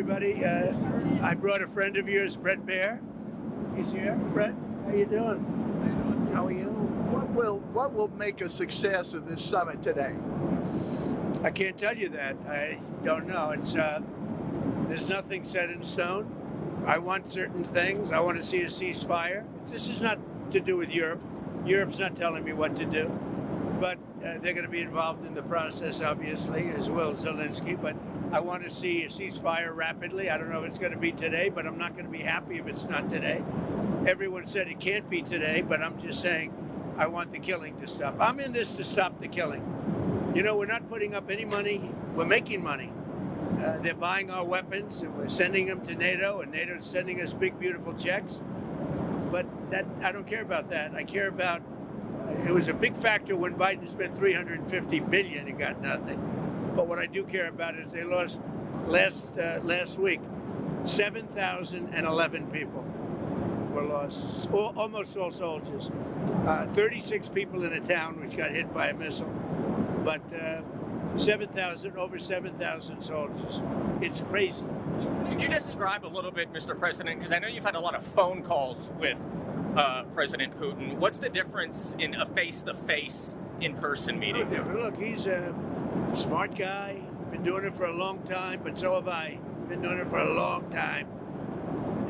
everybody. I brought a friend of yours, Brett Baer. He's here. Brett, how you doing? How are you? What will make a success of this summit today? I can't tell you that. I don't know. It's there's nothing set in stone. I want certain things. I want to see a ceasefire. This is not to do with Europe. Europe's not telling me what to do. But they're going to be involved in the process, obviously, as will Zelensky. But I want to see a ceasefire rapidly. I don't know if it's going to be today, but I'm not going to be happy if it's not today. Everyone said it can't be today, but I'm just saying I want the killing to stop. I'm in this to stop the killing. You know, we're not putting up any money. We're making money. They're buying our weapons, and we're sending them to NATO, and NATO's sending us big, beautiful checks. But that I don't care about that. I care about it was a big factor when Biden spent $350 billion and got nothing. But what I do care about is they lost last week 7,011 people were lost, almost all soldiers. 36 people in a town which got hit by a missile, but over 7,000 soldiers. It's crazy. Could you describe a little bit, Mr. President, because I know you've had a lot of phone calls with President Putin. What's the difference in a face-to-face, in-person meeting? Look, he's a smart guy, been doing it for a long time, but so have I. Been doing it for a long time.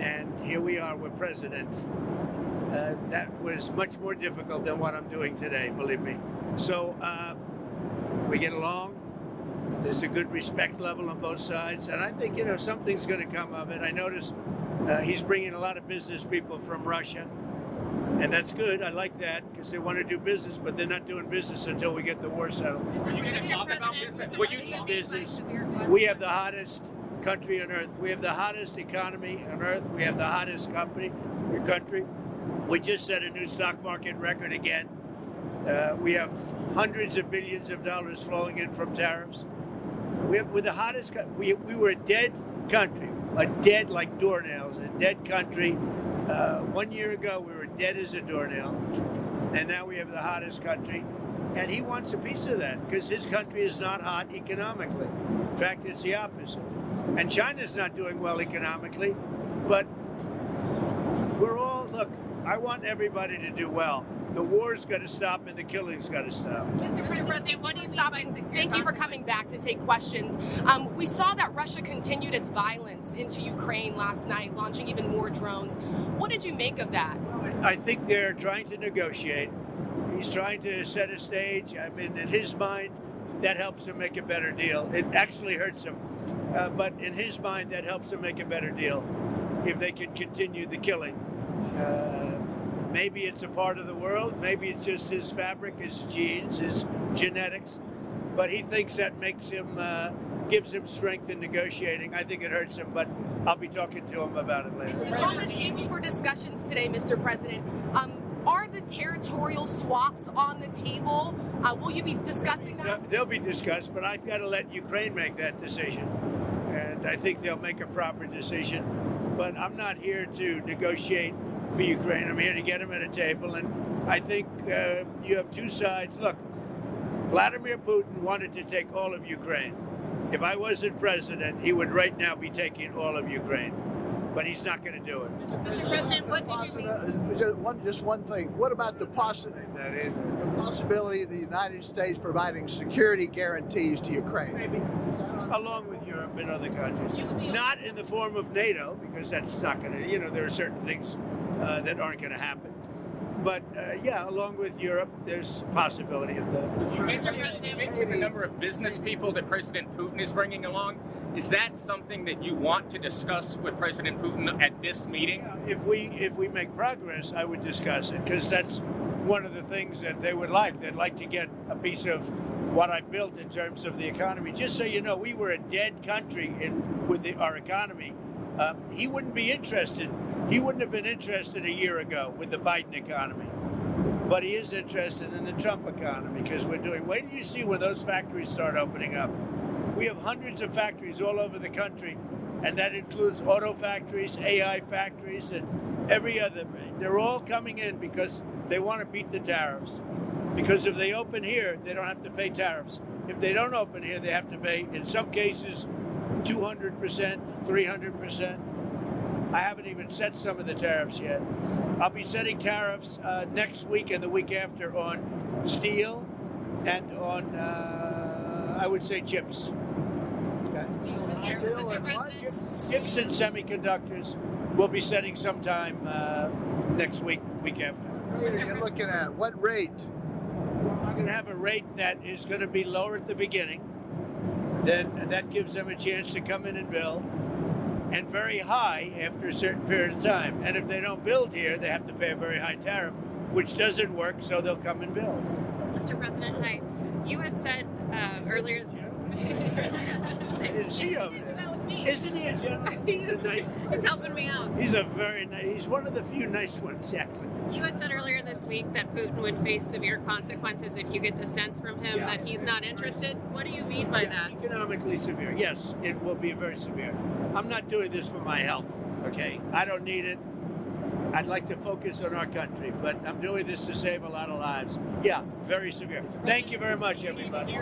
And here we are with President. That was much more difficult than what I'm doing today, believe me. So we get along. There's a good respect level on both sides. And I think, you know, something's going to come of it. I notice he's bringing a lot of business people from Russia. And that's good. I like that because they want to do business, but they're not doing business until we get the war settled. Are you going to talk about business? Will you do business? We have the hottest country on earth. We have the hottest economy on earth. We have the hottest country. We just set a new stock market record again. We have hundreds of billions of dollars flowing in from tariffs. We're the hottest. We were a dead country, like doornails, a dead country. 1 year ago, we were dead as a doornail, and now we have the hottest country. And he wants a piece of that because his country is not hot economically. In fact, it's the opposite. And China's not doing well economically, but look, I want everybody to do well. The war's got to stop and the killing's got to stop. Mr. President, what do you mean by secure? Thank you for coming back to take questions. We saw that Russia continued its violence into Ukraine last night, launching even more drones. What did you make of that? I think they're trying to negotiate. He's trying to set a stage. I mean, in his mind, that helps him make a better deal. It actually hurts him. But in his mind, that helps him make a better deal if they can continue the killing. Maybe it's a part of the world. Maybe it's just his fabric, his genes, his genetics. But he thinks that makes him, gives him strength in negotiating. I think it hurts him, but I'll be talking to him about it later. It's on the table for discussions today, Mr. President. Are the territorial swaps on the table? Will you be discussing that? They'll be discussed, but I've got to let Ukraine make that decision. And I think they'll make a proper decision. But I'm not here to negotiate for Ukraine. I'm here to get them at a table. And I think you have two sides. Look, Vladimir Putin wanted to take all of Ukraine. If I wasn't president, he would right now be taking all of Ukraine. But he's not going to do it. Mr. President, what did you mean? Just one thing. What about the possibility of the United States providing security guarantees to Ukraine? Maybe. Along with Europe and other countries. Not in the form of NATO, because that's not going to, there are certain things that aren't going to happen. But, along with Europe, there's a possibility of that. Mr. President, you mentioned the number of business people that President Putin is bringing along. Is that something that you want to discuss with President Putin at this meeting? Yeah, if we make progress, I would discuss it, because that's one of the things that they would like. They'd like to get a piece of what I built in terms of the economy. Just so you know, we were a dead country with our economy. He wouldn't be interested. He wouldn't have been interested a year ago with the Biden economy. But he is interested in the Trump economy because wait till you see when those factories start opening up. We have hundreds of factories all over the country, and that includes auto factories, AI factories, and every other. They're all coming in because they want to beat the tariffs. Because if they open here, they don't have to pay tariffs. If they don't open here, they have to pay, in some cases, 200%, 300%. I haven't even set some of the tariffs yet. I'll be setting tariffs next week and the week after on steel and on, I would say, chips. Mr. President. Chips and semiconductors we'll be setting sometime next week after. What are you looking at? What rate? I'm going to have a rate that is going to be lower at the beginning. Then that gives them a chance to come in and build, and very high after a certain period of time. And if they don't build here, they have to pay a very high tariff, which doesn't work, so they'll come and build. Mr. President, hi. You had said earlier. I didn't see you over there. Isn't he a gentleman? He's helping me out. He's a very nice. He's one of the few nice ones, actually. You had said earlier this week that Putin would face severe consequences if you get the sense from him that he's not interested. What do you mean by that? Economically severe. Yes, it will be very severe. I'm not doing this for my health, okay? I don't need it. I'd like to focus on our country, but I'm doing this to save a lot of lives. Yeah, very severe. Thank you very much, everybody.